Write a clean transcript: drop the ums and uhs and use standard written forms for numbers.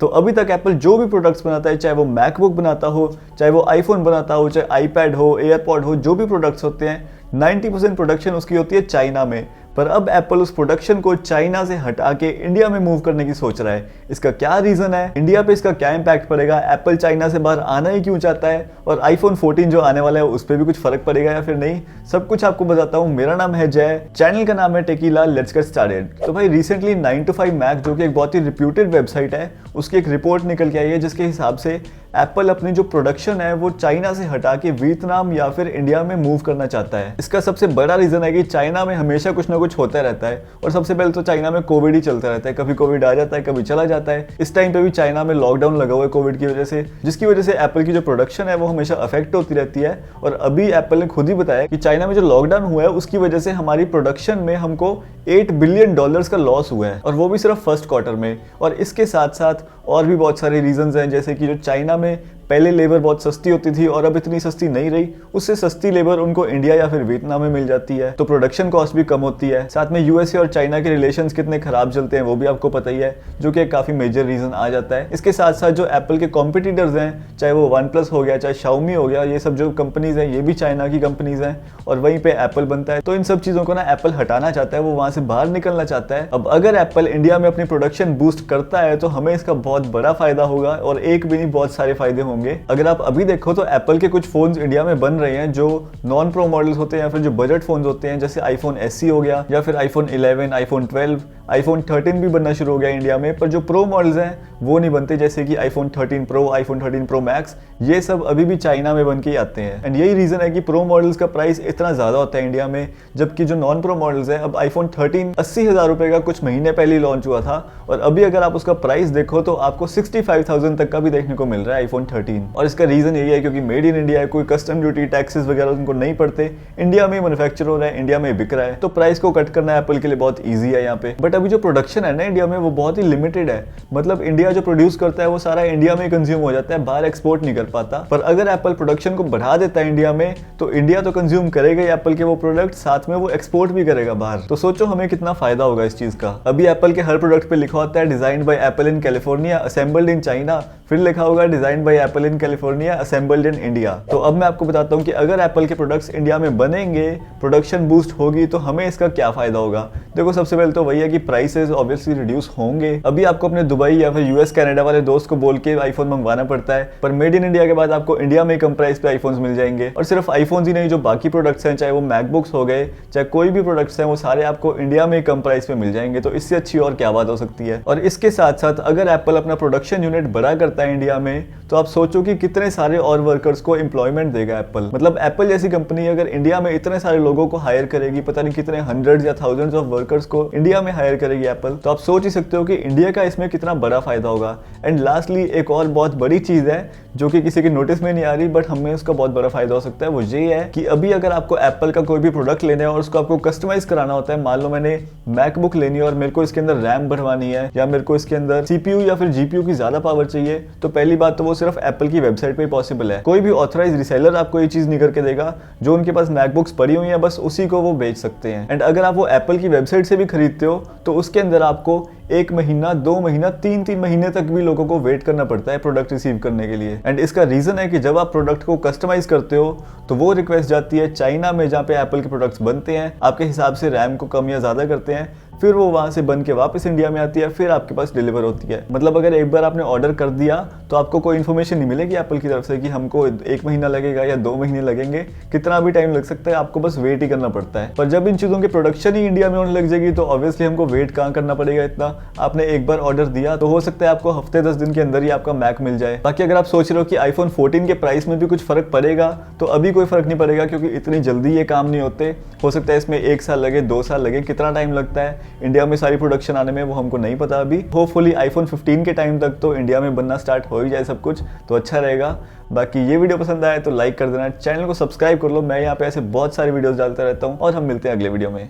तो अभी तक एप्पल जो भी प्रोडक्ट्स बनाता है, चाहे वो मैकबुक बनाता हो, चाहे वो आईफोन बनाता हो, चाहे आईपैड हो, एयरपॉड हो, जो भी प्रोडक्ट्स होते हैं 90% प्रोडक्शन उसकी होती है चाइना में। पर अब एप्पल उस प्रोडक्शन को चाइना से हटा के इंडिया में मूव करने की सोच रहा है। इसका क्या रीजन है, इंडिया पे इसका क्या इंपैक्ट पड़ेगा, एप्पल चाइना से बाहर आना ही क्यों चाहता है, और आईफोन 14 जो आने वाला है उस पर भी कुछ फर्क पड़ेगा या फिर नहीं, सब कुछ आपको बताता हूँ। मेरा नाम है जय, चैनल का नाम है टेकीलाल, लेट्स गेट स्टार्टेड। तो भाई रिसेंटली 9 to 5 मैक जो कि एक बहुत ही रिप्यूटेड वेबसाइट है, उसकी एक रिपोर्ट निकल के आई है जिसके हिसाब से एप्पल अपनी जो प्रोडक्शन है वो चाइना से हटा के वियतनाम या फिर इंडिया में मूव करना चाहता है। इसका सबसे बड़ा रीजन है कि चाइना में हमेशा कुछ ना कुछ होता रहता है, और सबसे पहले तो चाइना में कोविड ही चलता रहता है, कभी कोविड आ जाता है कभी चला जाता है। इस टाइम पे भी चाइना में लॉकडाउन लगा हुआ है कोविड की वजह से, जिसकी वजह से एप्पल की जो प्रोडक्शन है वो हमेशा अफेक्ट होती रहती है। और अभी एप्पल ने खुद ही बताया कि चाइना में जो लॉकडाउन हुआ है उसकी वजह से हमारी प्रोडक्शन में हमको $8 बिलियन का लॉस हुआ है, और वो भी सिर्फ फर्स्ट क्वार्टर में। और इसके साथ साथ और भी बहुत सारे रीजंस हैं, जैसे कि जो चाइना में पहले लेबर बहुत सस्ती होती थी और अब इतनी सस्ती नहीं रही, उससे सस्ती लेबर उनको इंडिया या फिर वियतनाम में मिल जाती है, तो प्रोडक्शन कॉस्ट भी कम होती है। साथ में यूएसए और चाइना के रिलेशंस कितने खराब चलते हैं वो भी आपको पता ही है, जो कि एक काफी मेजर रीजन आ जाता है। इसके साथ साथ जो एप्पल के कॉम्पिटिटर्स हैं, चाहे वो OnePlus हो गया, चाहे Xiaomi हो गया, ये सब जो कंपनीज हैं ये भी चाइना की कंपनीज हैं, और वहीं पे एप्पल बनता है। तो इन सब चीजों को ना एप्पल हटाना चाहता है, वो वहां से बाहर निकलना चाहता है। अब अगर एप्पल इंडिया में अपनी प्रोडक्शन बूस्ट करता है तो हमें इसका बहुत बड़ा फायदा होगा, और एक भी नहीं बहुत सारे फायदे होंगे। अगर आप अभी देखो तो एप्पल के कुछ फोन्स इंडिया में बन रहे हैं जो नॉन प्रो मॉडल्स होते हैं या फिर जो बजट फोन्स होते हैं, जैसे आईफोन SE हो गया, या फिर आईफोन 11, आईफोन 12, आईफोन 13 भी बनना शुरू हो गया इंडिया में। पर जो प्रो मॉडल्स हैं वो नहीं बनते, जैसे कि iPhone 13 pro, iPhone 13 pro max, ये सब अभी भी चाइना में बन के ही आते हैं। एंड यही रीजन है कि प्रो मॉडल्स का प्राइस इतना ज्यादा होता है इंडिया में, जबकि जो नॉन प्रो मॉडल्स है, अब आईफोन 13 80,000 रुपए का कुछ महीने पहले लॉन्च हुआ था, और अभी अगर आप उसका प्राइस देखो तो आपको 65,000 तक का भी देखने को मिल रहा है आईफोन 13। और इसका रीजन यही है क्योंकि मेड इन इंडिया है, कोई कस्टम ड्यूटी टैक्सेस वगैरह उनको नहीं पड़ते, इंडिया में मैन्युफैक्चर हो रहा है, इंडिया में बिक रहा है, तो प्राइस को कट करना एप्पल के लिए बहुत ईजी है यहाँ पे। बट अभी जो प्रोडक्शन है ना इंडिया में वो बहुत ही लिमिटेड है, मतलब इंडिया जो प्रोड्यूस करता है वो सारा इंडिया में कंज्यूम हो जाता है, बाहर एक्सपोर्ट नहीं कर पाता। पर अगर एप्पल प्रोडक्शन को बढ़ा देता है इंडिया में, तो इंडिया तो कंज्यूम करेगा ही एप्पल के वो प्रोडक्ट, साथ में वो एक्सपोर्ट भी करेगा बाहर। तो सोचो हमें कितना फायदा होगा इस चीज का। अभी एप्पल के हर प्रोडक्ट पे लिखा होता है designed bye apple in California, assembled in China, फिर लिखा होगा designed bye apple in California, assembled in India. तो अब मैं आपको बताता हूँ कि अगर एप्पल के प्रोडक्ट्स इंडिया में बनेंगे, प्रोडक्शन बूस्ट होगी, तो हमें इसका क्या फायदा होगा। देखो सबसे पहले तो वही है कि प्राइसेस ऑब्वियसली रिड्यूस होंगे। अभी आपको अपने दुबई या फिर यूएस कनाडा वाले दोस्त को बोल के आईफोन मंगवाना पड़ता है, पर मेड इन इंडिया के बाद आपको इंडिया में कम प्राइस पे आईफोन्स मिल जाएंगे। और सिर्फ आईफोन्स ही नहीं, जो बाकी प्रोडक्ट्स हैं, चाहे वो मैकबुक्स हो गए, चाहे कोई भी प्रोडक्ट्स हैं, वो सारे आपको इंडिया में कम प्राइस पे मिल जाएंगे। तो इससे अच्छी और क्या बात हो सकती है। और इसके साथ साथ अगर एप्पल अपना प्रोडक्शन यूनिट बड़ा करता है इंडिया में, तो आप सोचो कि कितने सारे और वर्कर्स को एम्प्लॉयमेंट देगा एप्पल। मतलब एप्पल जैसी कंपनी अगर इंडिया में इतने सारे लोगों को हायर करेगी, पता नहीं कितने हंड्रेड्स या थाउजेंड्स ऑफ वर्कर्स को इंडिया में हायर करेगी एप्पल, तो आप सोच ही सकते हो कि इंडिया का इसमें कितना बड़ा फायदा होगा। एंड लास्टली एक और बहुत बड़ी चीज है जो कि किसी के नोटिस में नहीं आ रही, बट हमें उसका बहुत बड़ा फायदा हो सकता है। वो ये है कि अभी अगर आपको एप्पल का कोई भी प्रोडक्ट लेना है और उसको आपको कस्टमाइज कराना होता है, मान लो मैंने मैकबुक लेनी है और मेरे को इसके अंदर रैम बढ़वानी है, या मेरे को इसके अंदर CPU या फिर GPU की ज्यादा पावर चाहिए, तो पहली बात तो वो सिर्फ एप्पल की वेबसाइट पे पॉसिबल है। कोई भी ऑथराइज रिसेलर आपको ये चीज नहीं करके देगा। जो उनके पास मैकबुक्स पड़ी हुई है बस उसी को वो बेच सकते हैं। एंड अगर आप वो एप्पल की वेबसाइट से भी खरीदते हो तो उसके अंदर आपको 1 महीना, 2 महीना, 3 महीने तक भी लोगों को वेट करना पड़ता है प्रोडक्ट रिसीव करने के लिए। एंड इसका रीजन है कि जब आप प्रोडक्ट को कस्टमाइज करते हो तो वो रिक्वेस्ट जाती है चाइना में, जहाँ पे एप्पल के प्रोडक्ट्स बनते हैं, आपके हिसाब से रैम को कम या ज्यादा करते हैं, फिर वो वहां से बन के वापस इंडिया में आती है, फिर आपके पास डिलीवर होती है। मतलब अगर एक बार आपने ऑर्डर कर दिया तो आपको कोई इन्फॉर्मेशन नहीं मिलेगी एप्पल की तरफ से कि हमको 1 महीना लगेगा या 2 महीने लगेंगे, कितना भी टाइम लग सकता है, आपको बस वेट ही करना पड़ता है। पर जब इन चीजों की प्रोडक्शन ही इंडिया में होने लग जाएगी तो ऑब्वियसली हमको वेट कहाँ करना पड़ेगा इतना। आपने एक बार ऑर्डर दिया तो हो सकता है आपको हफ्ते 10 दिन के अंदर ही आपका मैक मिल जाए। बाकी अगर आप सोच रहे हो कि आईफोन 14 के प्राइस में भी कुछ फर्क पड़ेगा, तो अभी कोई फर्क नहीं पड़ेगा, क्योंकि इतनी जल्दी ये काम नहीं होते। हो सकता है इसमें 1 साल लगे, 2 साल लगे, कितना टाइम लगता है इंडिया में सारी प्रोडक्शन आने में वो हमको नहीं पता अभी। होपफुली आईफोन 15 के टाइम तक तो इंडिया में बनना स्टार्ट हो ही जाए सब कुछ, तो अच्छा रहेगा। बाकी ये वीडियो पसंद आए तो लाइक कर देना, चैनल को सब्सक्राइब कर लो, मैं यहाँ पे ऐसे बहुत सारी वीडियोस डालता रहता हूँ, और हम मिलते हैं अगले वीडियो में।